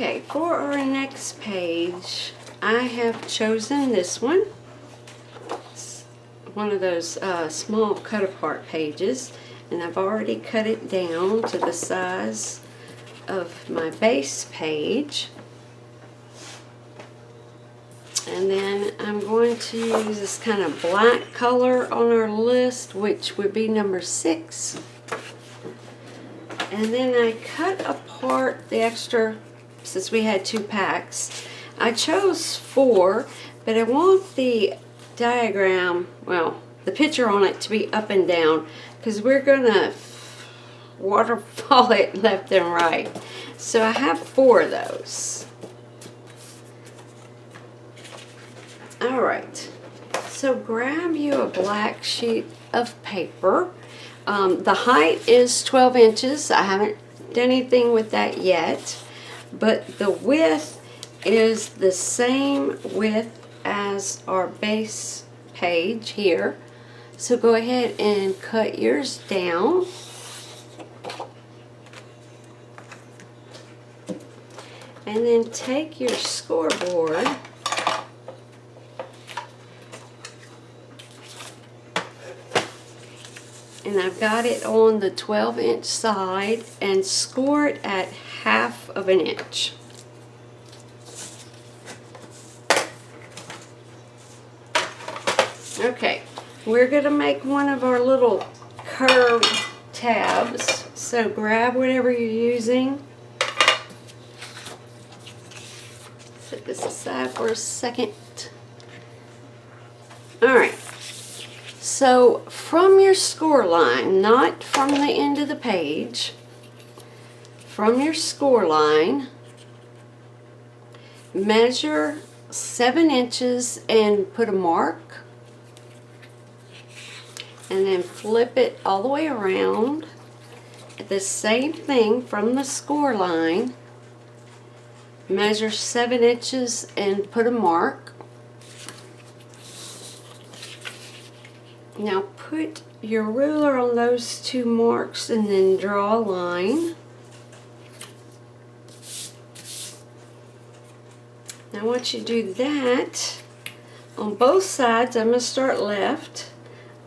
Okay, for our next page, I have chosen this one. It's one of those small cut apart pages, and I've already cut it down to the size of my base page. And then I'm going to use this kind of black color on our list, which would be number 6. And then I cut apart the extra, since we had 2 packs. I chose 4, but I want the diagram, well, the picture on it to be up and down, because we're going to waterfall it left and right. So I have 4 of those. Alright, so grab you a black sheet of paper. The height is 12 inches. I haven't done anything with that yet, but the width is the same width as our base page here. So go ahead and cut yours down. And then take your scoreboard and I've got it on the 12-inch side and score it at 1/2 inch. Okay, we're going to make one of our little curved tabs. So grab whatever you're using. Set this aside for a second. Alright. So from your score line, not from the end of the page, from your score line, measure 7 inches and put a mark, and then flip it all the way around. The same thing from the score line, measure 7 inches and put a mark. Now put your ruler on those 2 marks and then draw a line. Now once you do that, on both sides, I'm going to start left.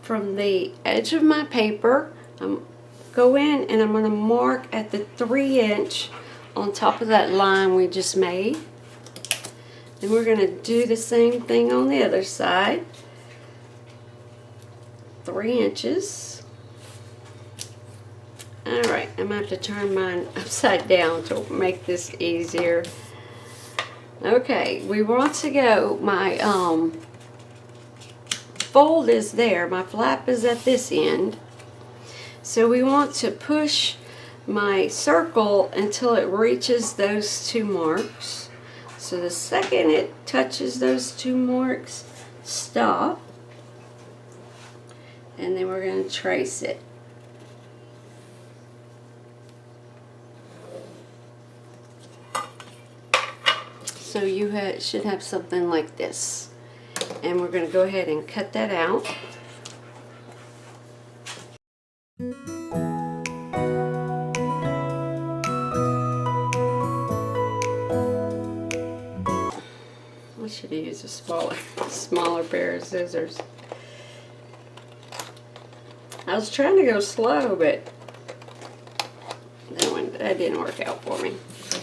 From the edge of my paper, go in and I'm going to mark at the 3-inch on top of that line we just made. Then we're going to do the same thing on the other side. 3 inches. Alright, I'm going to have to turn mine upside down to make this easier. Okay, we want to go, my fold is there, my flap is at this end. So we want to push my circle until it reaches those 2 marks. So the second it touches those 2 marks, stop. And then we're going to trace it. So you should have something like this. And we're going to go ahead and cut that out. I should have used a smaller pair of scissors. I was trying to go slow, but that didn't work out for me.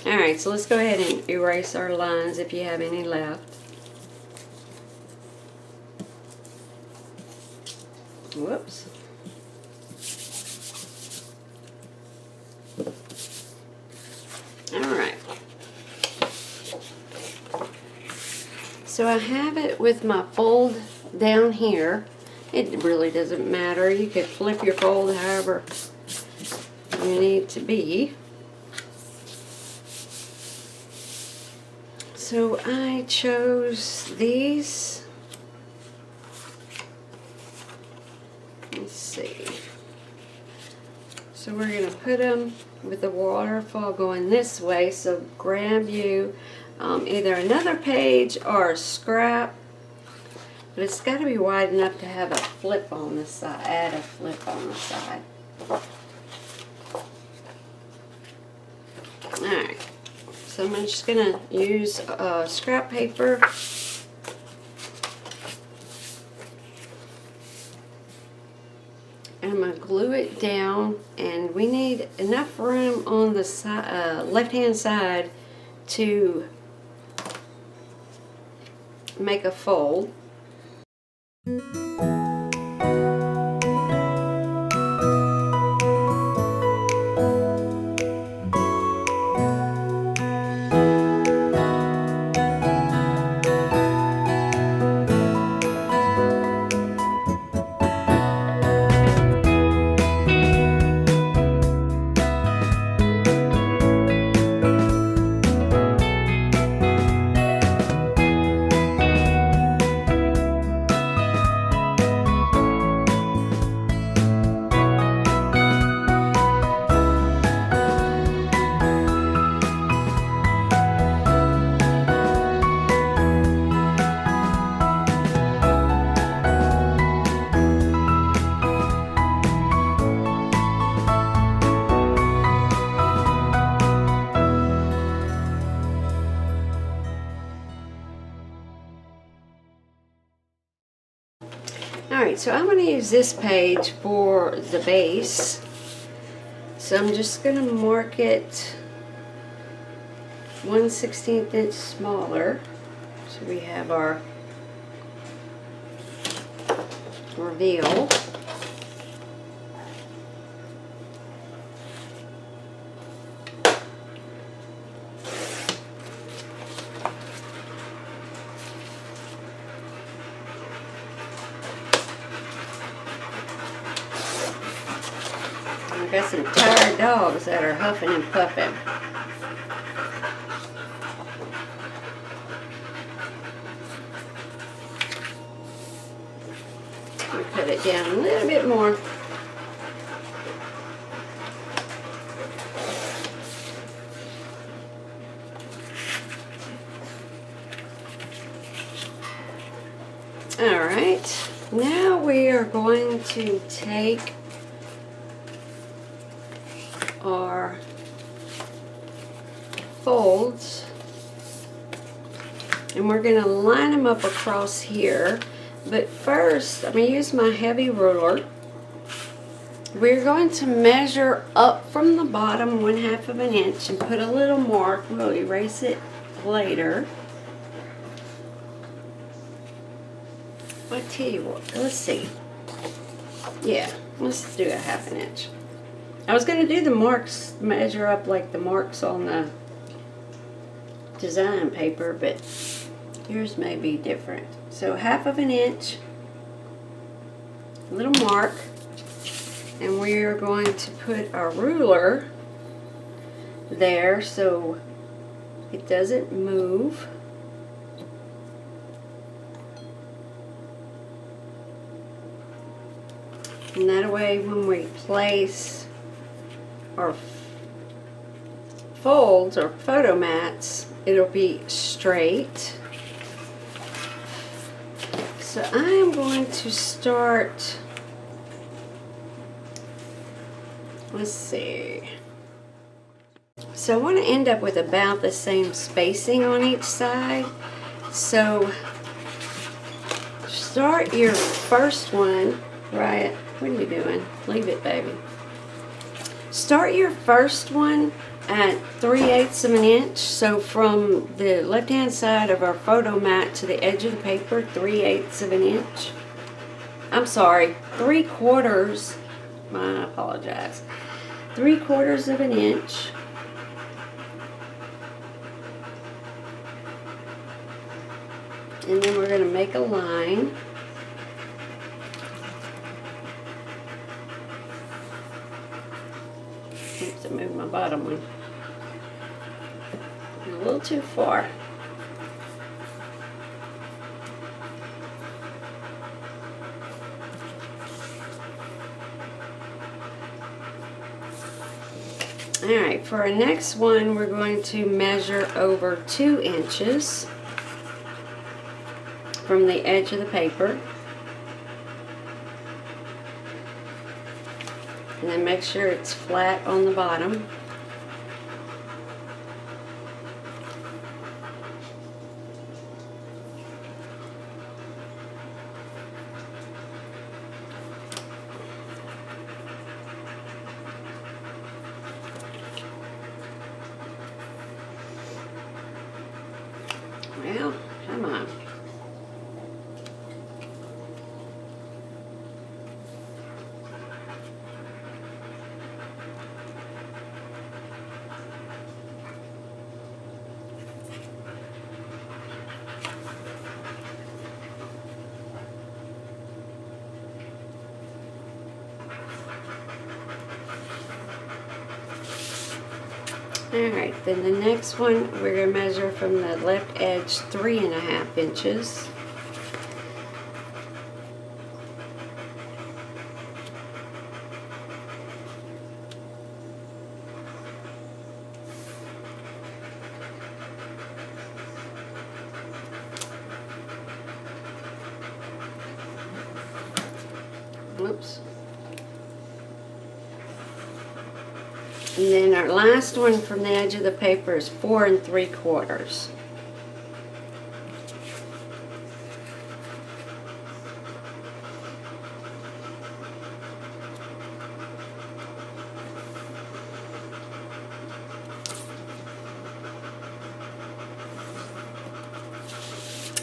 Alright, so let's go ahead and erase our lines if you have any left. Whoops. Alright. So I have it with my fold down here. It really doesn't matter. You could flip your fold however you need it to be. So I chose these. Let's see. So we're going to put them with the waterfall going this way. So grab you either another page or a scrap. But it's got to be wide enough to have a flip on the side. Add a flip on the side. Alright. So I'm just gonna use scrap paper. And I'm gonna glue it down, and we need enough room on the side, left-hand side to make a fold. Alright, so I'm going to use this page for the base. So I'm just going to mark it 1/16 inch smaller. So we have our reveal. I've got some tired dogs that are huffing and puffing. I'll put it down a little bit more. Alright, now we are going to take our folds and we're going to line them up across here. But first, I'm going to use my heavy ruler. We're going to measure up from the bottom 1/2 of an inch and put a little mark. We'll erase it later. I tell you what, let's see. Yeah, let's do a 1/2 inch. I was going to do the marks, measure up like the marks on the design paper, but yours may be different. So 1/2 inch, little mark, and we are going to put our ruler there so it doesn't move. And that way when we place our folds or photo mats, it'll be straight. So I am going to start, let's see. So I want to end up with about the same spacing on each side. So start your first one, right? What are you doing? Leave it, baby. Start your first one at 3/8 of an inch. So from the left-hand side of our photo mat to the edge of the paper, 3/8 of an inch. I'm sorry, 3/4. I apologize. 3/4 of an inch. And then we're going to make a line. Oops, I moved my bottom one a little too far. Alright, for our next one, we're going to measure over 2 inches from the edge of the paper. And then make sure it's flat on the bottom. Well, come on. Alright, then the next one we're going to measure from the left edge 3.5 inches. Oops. And then our last one from the edge of the paper is 4 3/4.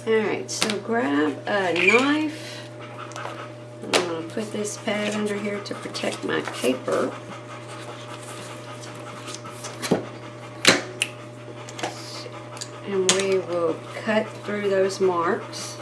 Alright, so grab a knife. I'm going to put this pad under here to protect my paper. And we will cut through those marks.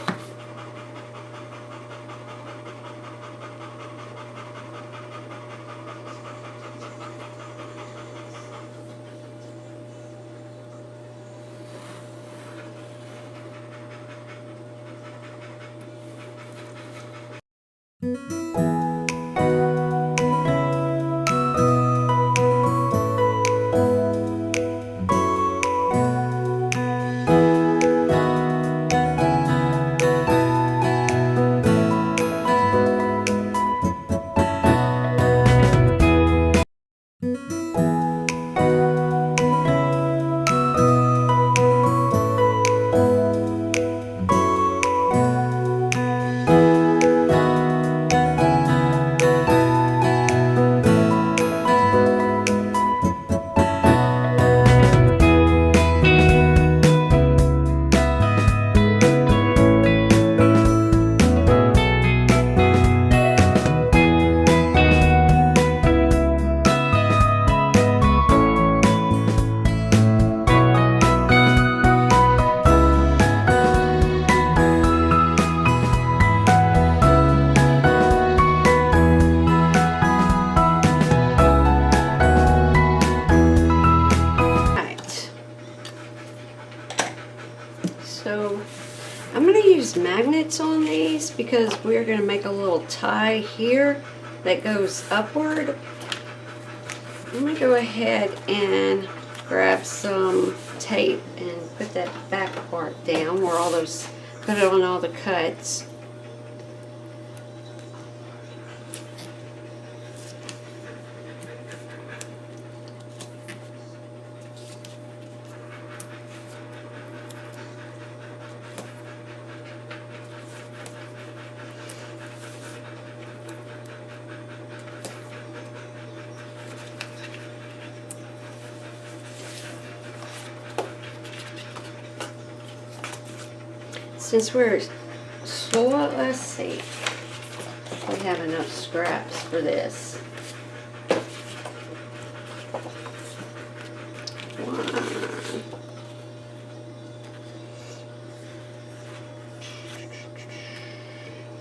So I'm going to use magnets on these because we're going to make a little tie here that goes upward. I'm going to go ahead and grab some tape and put that back part down where all those, put it on all the cuts. Since we're slow, let's see if we have enough scraps for this.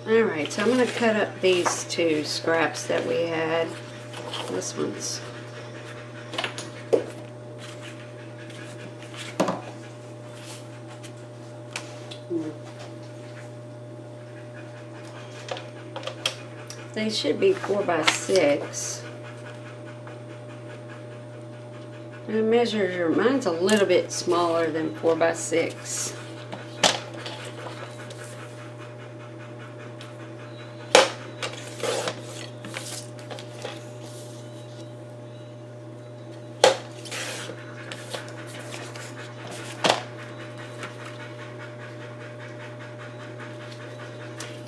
Alright, so I'm going to cut up these two scraps that we had. This one's they should be 4 by 6. And mine's a little bit smaller than 4 by 6.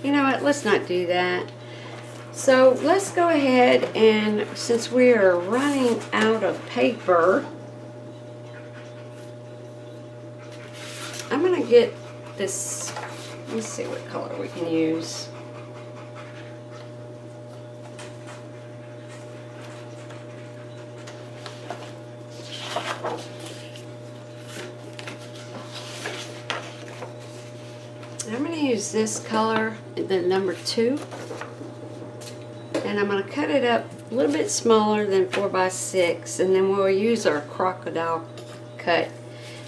You know what, let's not do that. So let's go ahead, and since we are running out of paper, I'm gonna get this, let's see what color we can use. I'm going to use this color, the number 2, and I'm going to cut it up a little bit smaller than 4x6, and then we'll use our crocodile cut,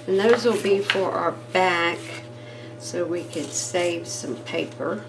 and those will be for our back so we can save some paper.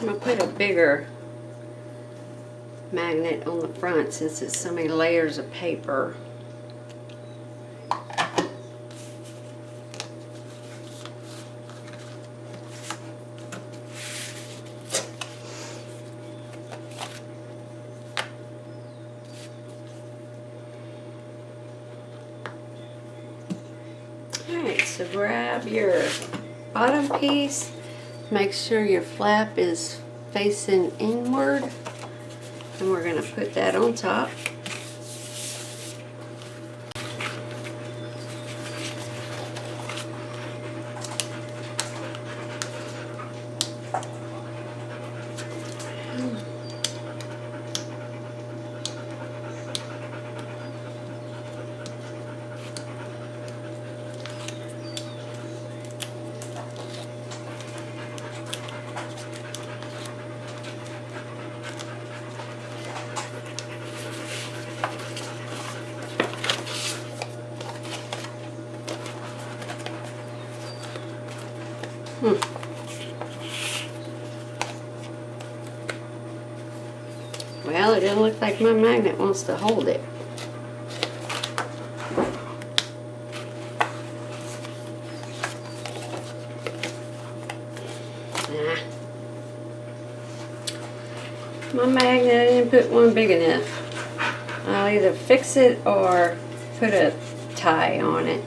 I'm going to put a bigger magnet on the front since it's so many layers of paper. Alright, so grab your bottom piece. Make sure your flap is facing inward, and we're going to put that on top. Well, it doesn't look like my magnet wants to hold it. Nah. My magnet, I didn't put one big enough. I'll either fix it or put a tie on it.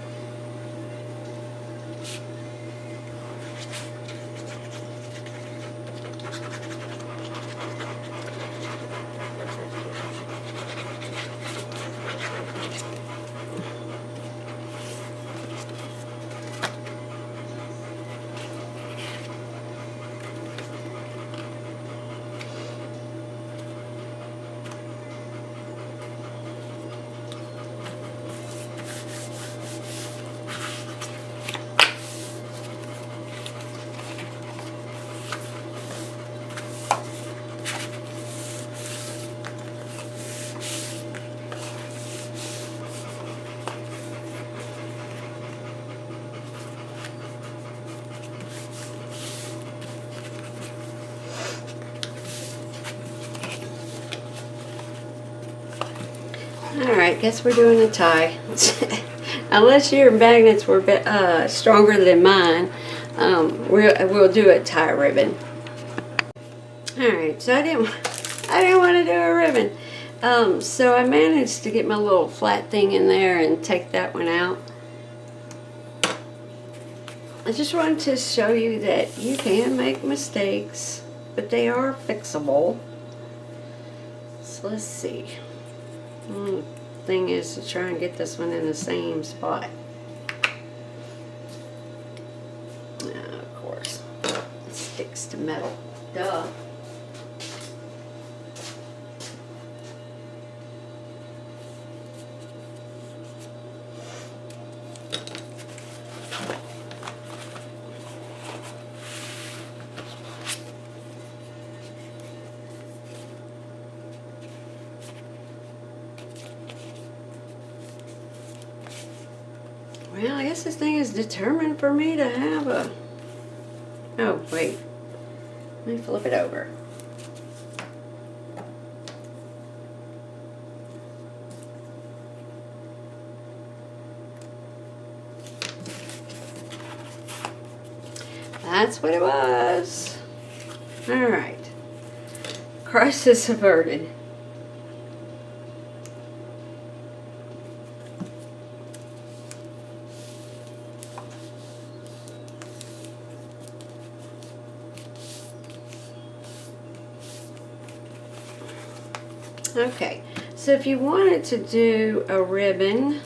Alright, guess we're doing a tie. Unless your magnets were stronger than mine, we'll do a tie ribbon. Alright, so I didn't want to do a ribbon. So I managed to get my little flat thing in there and take that one out. I just wanted to show you that you can make mistakes, but they are fixable. So let's see. Thing is to try and get this one in the same spot. Of course, it sticks to metal. Duh. Well, I guess this thing is determined for me to have a... Oh, wait. Let me flip it over. That's what it was. Alright. Crisis averted. Okay, so if you wanted to do a ribbon,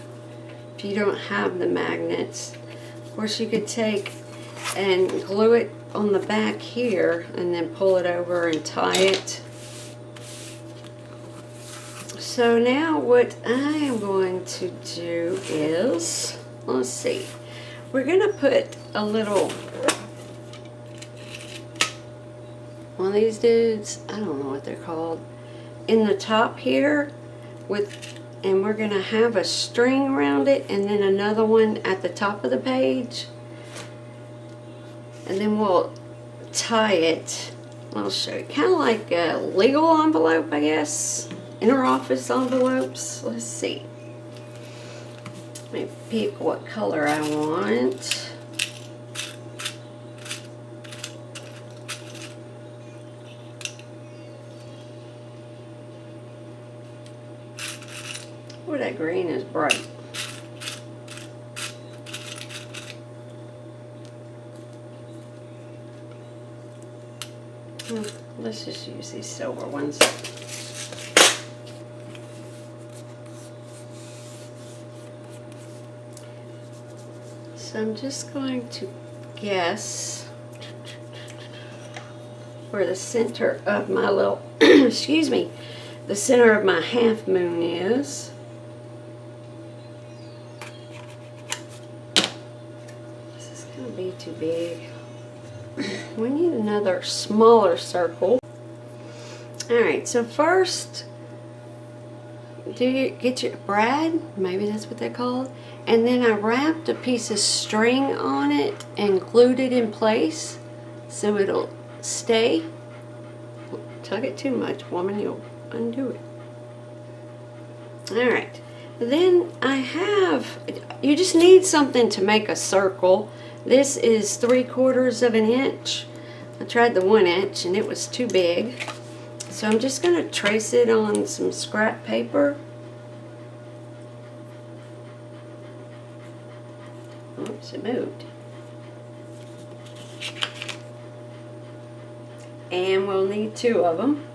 if you don't have the magnets, of course you could take and glue it on the back here and then pull it over and tie it. So now what I am going to do is, let's see, we're going to put a little, one of these dudes, I don't know what they're called, in the top here and we're going to have a string around it and then another one at the top of the page, and then we'll tie it. I'll show you, kind of like a legal envelope, I guess, interoffice envelopes. Let's see, let me pick what color I want. Oh, that green is bright. Let's just use these silver ones. So I'm just going to guess where the center of my little, excuse me, the center of my half moon is. This is going to be too big. We need another smaller circle. Alright, so first, do you get your brad? Maybe that's what they're called. And then I wrapped a piece of string on it and glued it in place so it'll stay. Don't tug it too much, woman, you'll undo it. Alright, then I have, you just need something to make a circle. This is 3/4 of an inch. I tried the 1 inch and it was too big. So I'm just going to trace it on some scrap paper. Oops, it moved. And we'll need 2 of them.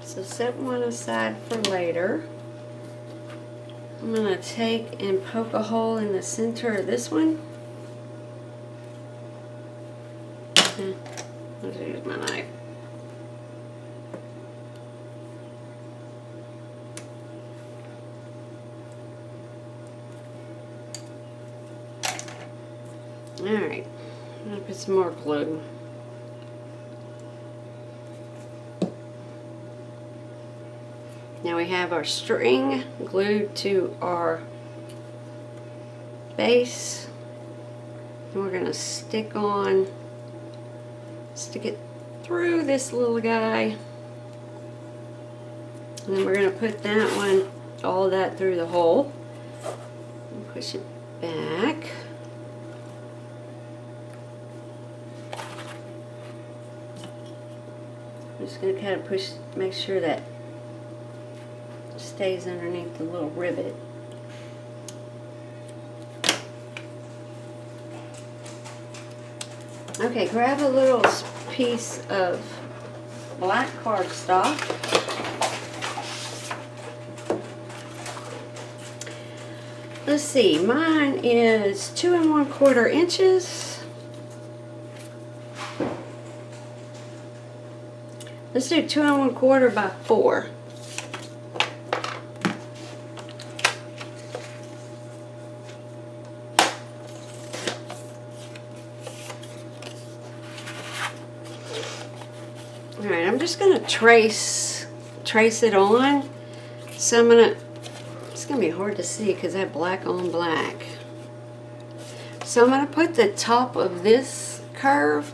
So set one aside for later. I'm going to take and poke a hole in the center of this one. Let's use my knife. Alright, I'm going to put some more glue. Now we have our string glued to our base, and we're going to stick it through this little guy, and then we're going to put that one, all that through the hole, and push it back. I'm just going to kind of push, make sure that stays underneath the little rivet. Okay, grab a little piece of black cardstock. Let's see, mine is 2 1/4 inches. Let's do 2 1/4 by 4. Alright, I'm just going to trace it on. So it's going to be hard to see because I have black on black. So I'm going to put the top of this curve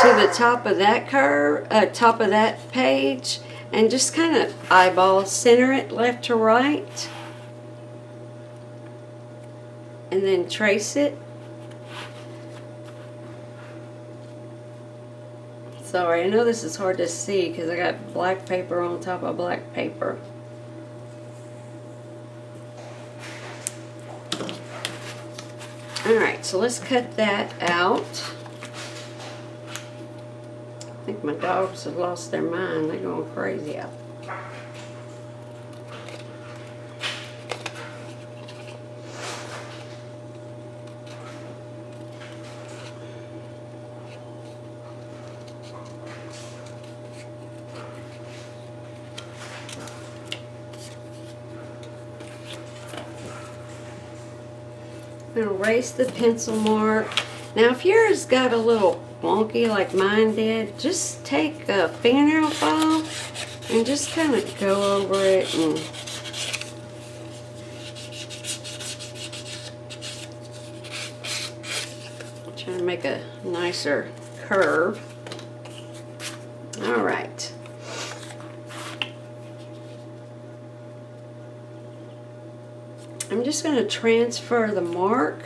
to the top of that curve, top of that page, and just kind of eyeball center it left to right. And then trace it. Sorry, I know this is hard to see because I got black paper on top of black paper. Alright, so let's cut that out. I think my dogs have lost their mind. They're going crazy out there. I'm going to erase the pencil mark. Now if yours got a little wonky like mine did, just take a fingernail file and just kind of go over it and try to make a nicer curve. Alright. I'm just going to transfer the mark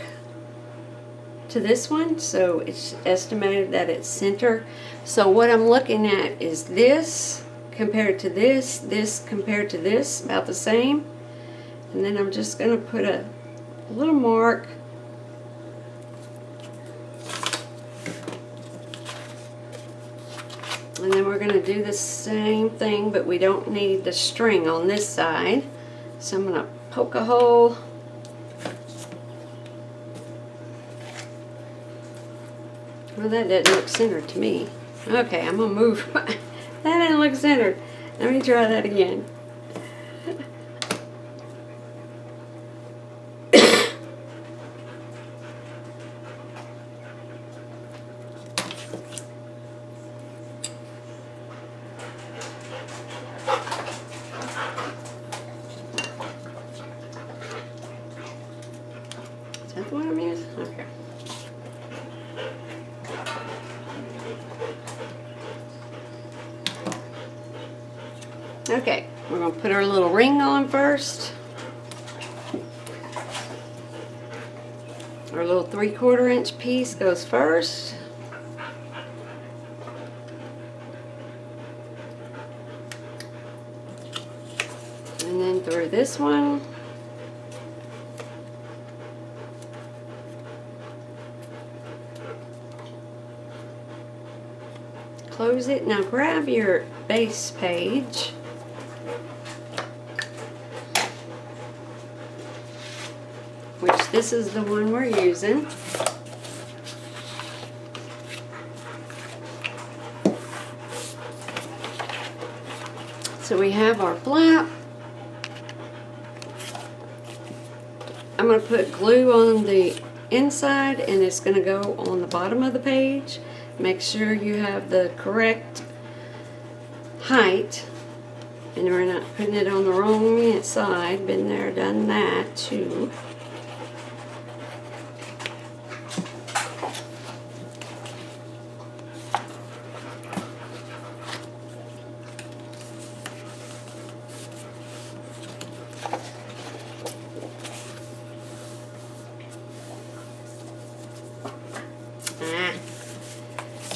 to this one, so it's estimated that it's center. So what I'm looking at is this compared to this, this compared to this, about the same. And then I'm just going to put a little mark and then we're going to do the same thing, but we don't need the string on this side. So I'm going to poke a hole. Well, that doesn't look centered to me. Okay, I'm going to move. That didn't look centered. Let me try that again. the one I'm using? Okay. Okay, we're going to put our little ring on first. Our little 3/4 inch piece goes first. And then through this one. Close it. Now grab your base page. Which this is the one we're using. So we have our flap. I'm going to put glue on the inside and it's going to go on the bottom of the page. Make sure you have the correct height and we're not putting it on the wrong side. Been there, done that too.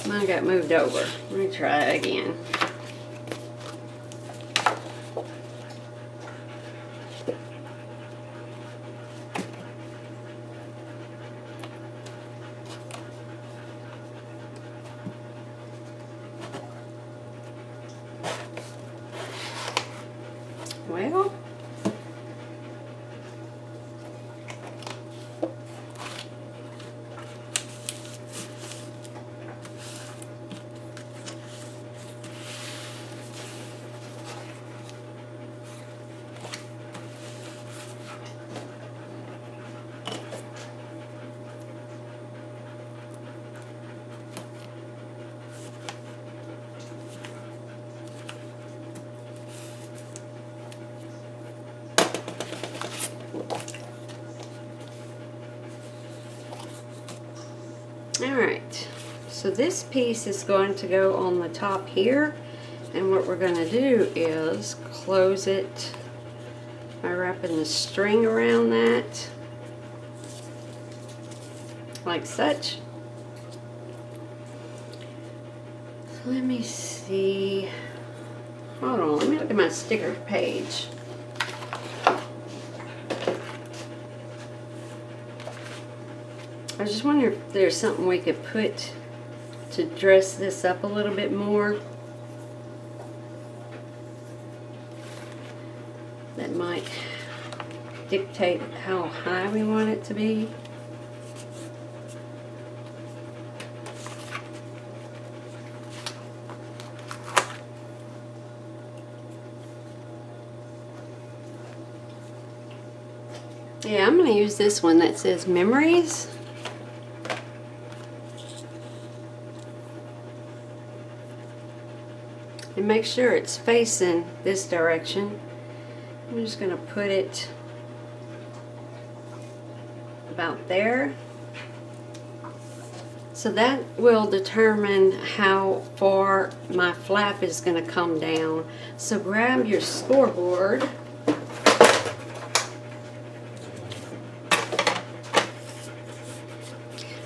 Mine got moved over. Let me try it again. Well, alright, so this piece is going to go on the top here, and what we're going to do is close it by wrapping the string around that, like such. So let me see, hold on, let me look at my sticker page. I was just wondering if there's something we could put to dress this up a little bit more. That might dictate how high we want it to be. Yeah, I'm going to use this one that says Memories. And make sure it's facing this direction. I'm just going to put it about there. So that will determine how far my flap is going to come down. So grab your scoreboard.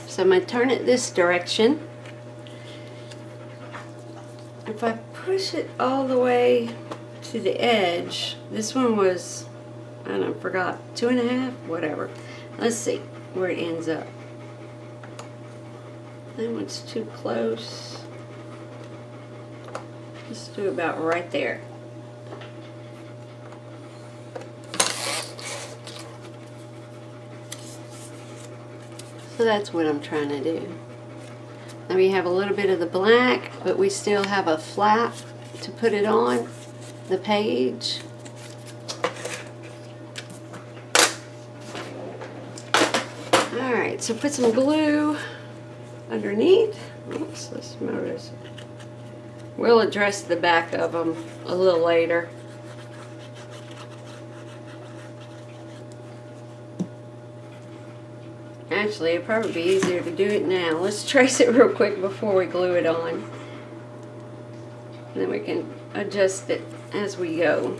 So I'm going to turn it this direction. If I push it all the way to the edge, this one was, I don't know, forgot, 2.5, whatever. Let's see where it ends up. That one's too close. Let's do about right there. So that's what I'm trying to do. Now we have a little bit of the black, but we still have a flap to put it on the page. Alright, so put some glue underneath. Oops, let's move this. We'll address the back of them a little later. Actually, it'd probably be easier to do it now. Let's trace it real quick before we glue it on. And then we can adjust it as we go.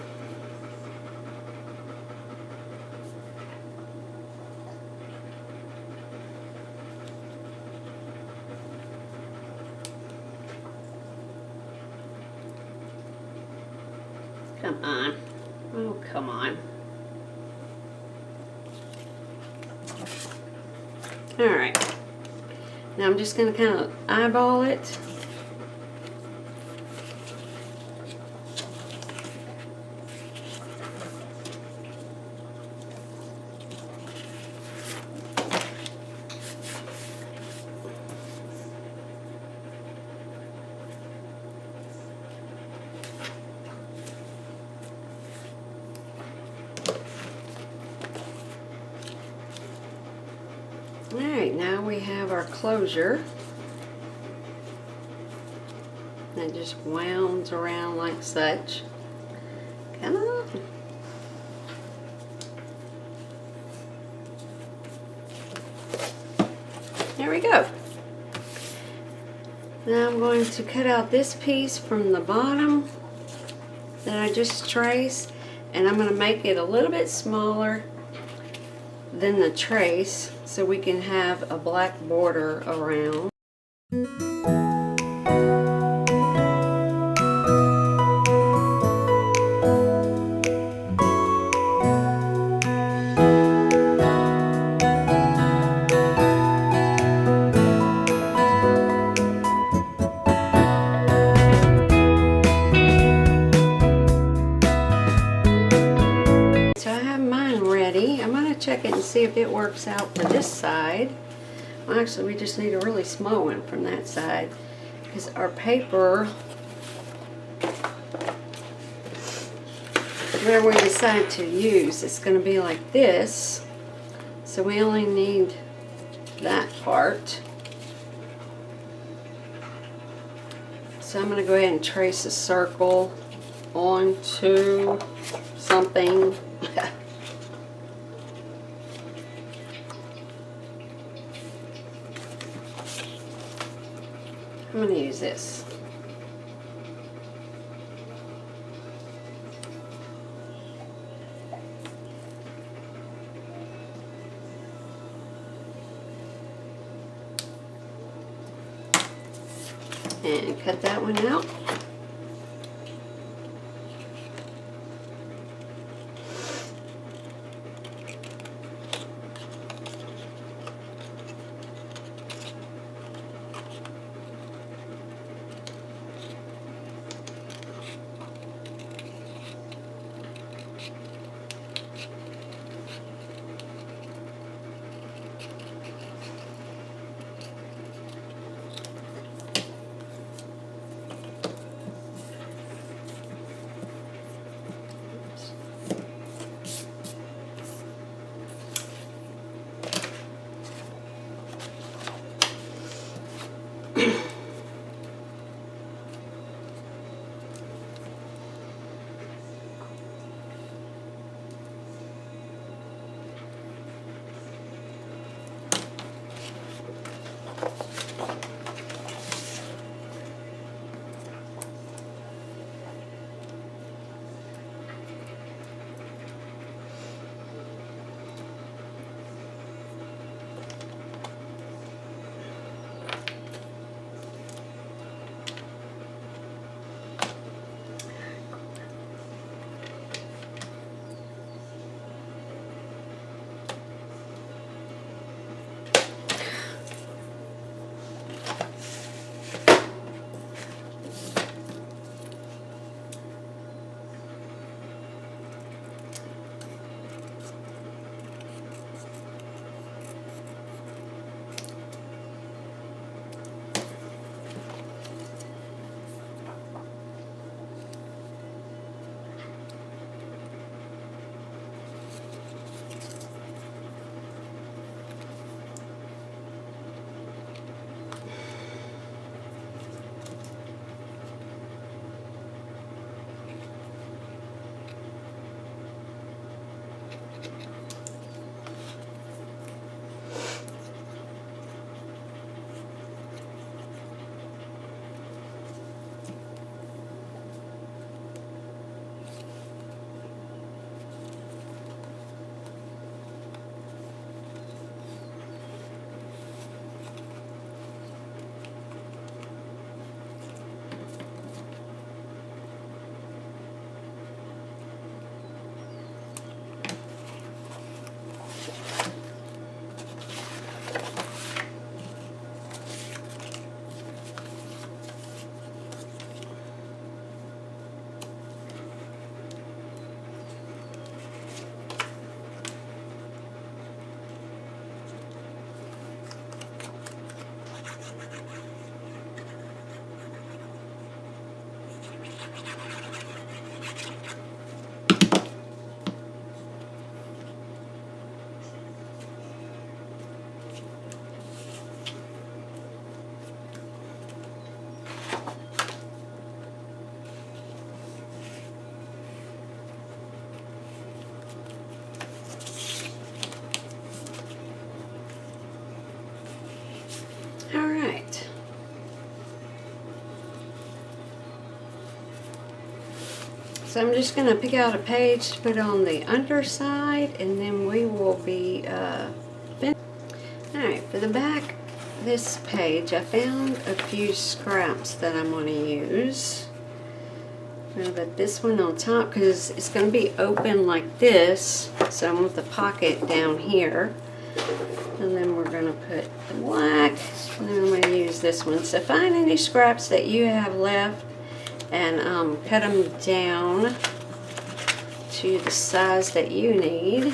Come on. Oh, come on. Alright. Now I'm just going to kind of eyeball it. Alright, now we have our closure. And it just wounds around like such. Come on. There we go. Now I'm going to cut out this piece from the bottom that I just traced, and I'm going to make it a little bit smaller than the trace so we can have a black border around. Check it and see if it works out for this side. Well, actually, we just need a really small one from that side because our paper, whatever we decide to use, it's going to be like this. So we only need that part. So I'm going to go ahead and trace a circle onto something. I'm going to use this. And cut that one out. So I'm just going to pick out a page to put on the underside, and then we will be finished. Alright, for the back of this page, I found a few scraps that I'm going to use. I'm going to put this one on top because it's going to be open like this, so I want the pocket down here. And then we're going to put the black, and then I'm going to use this one. So find any scraps that you have left and cut them down to the size that you need.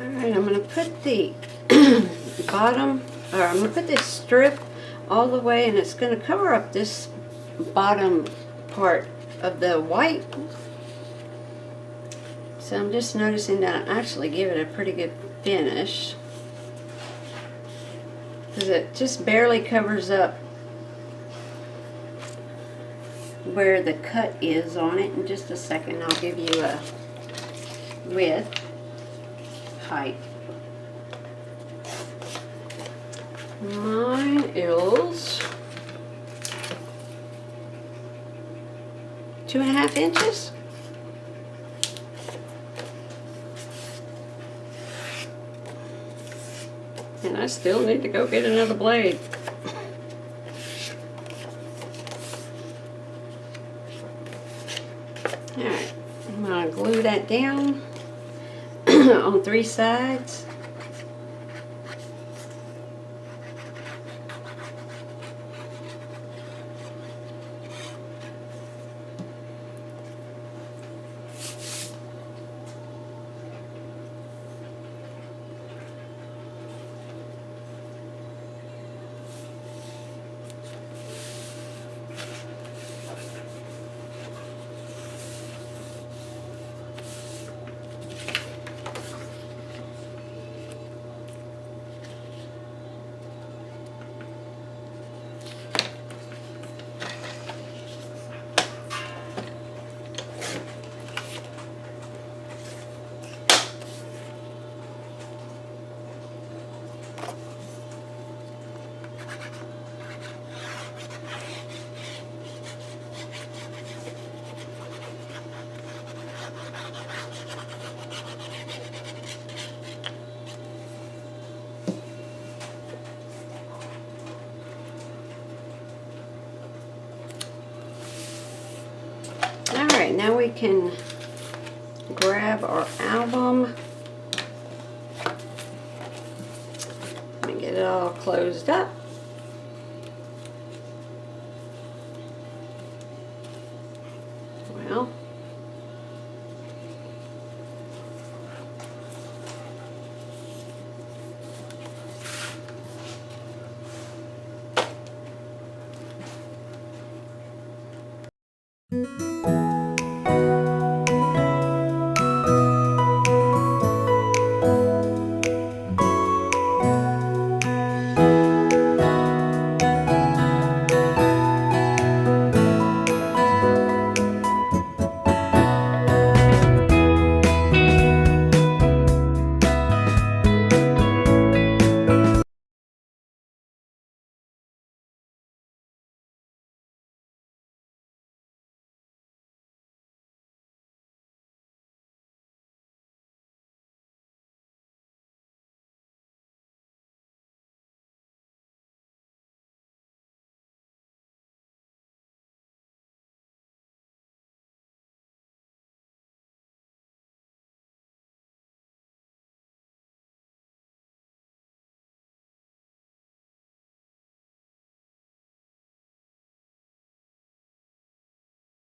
Alright, I'm going to put the bottom, or I'm going to put this strip all the way, and it's going to cover up this bottom part of the white. So I'm just noticing that I actually give it a pretty good finish, because it just barely covers up where the cut is on it. In just a second I'll give you a width, height. Mine is 2.5 inches. And I still need to go get another blade. Alright, I'm going to glue that down on 3 sides. Alright, now we can grab our album. Let me get it all closed up. Well,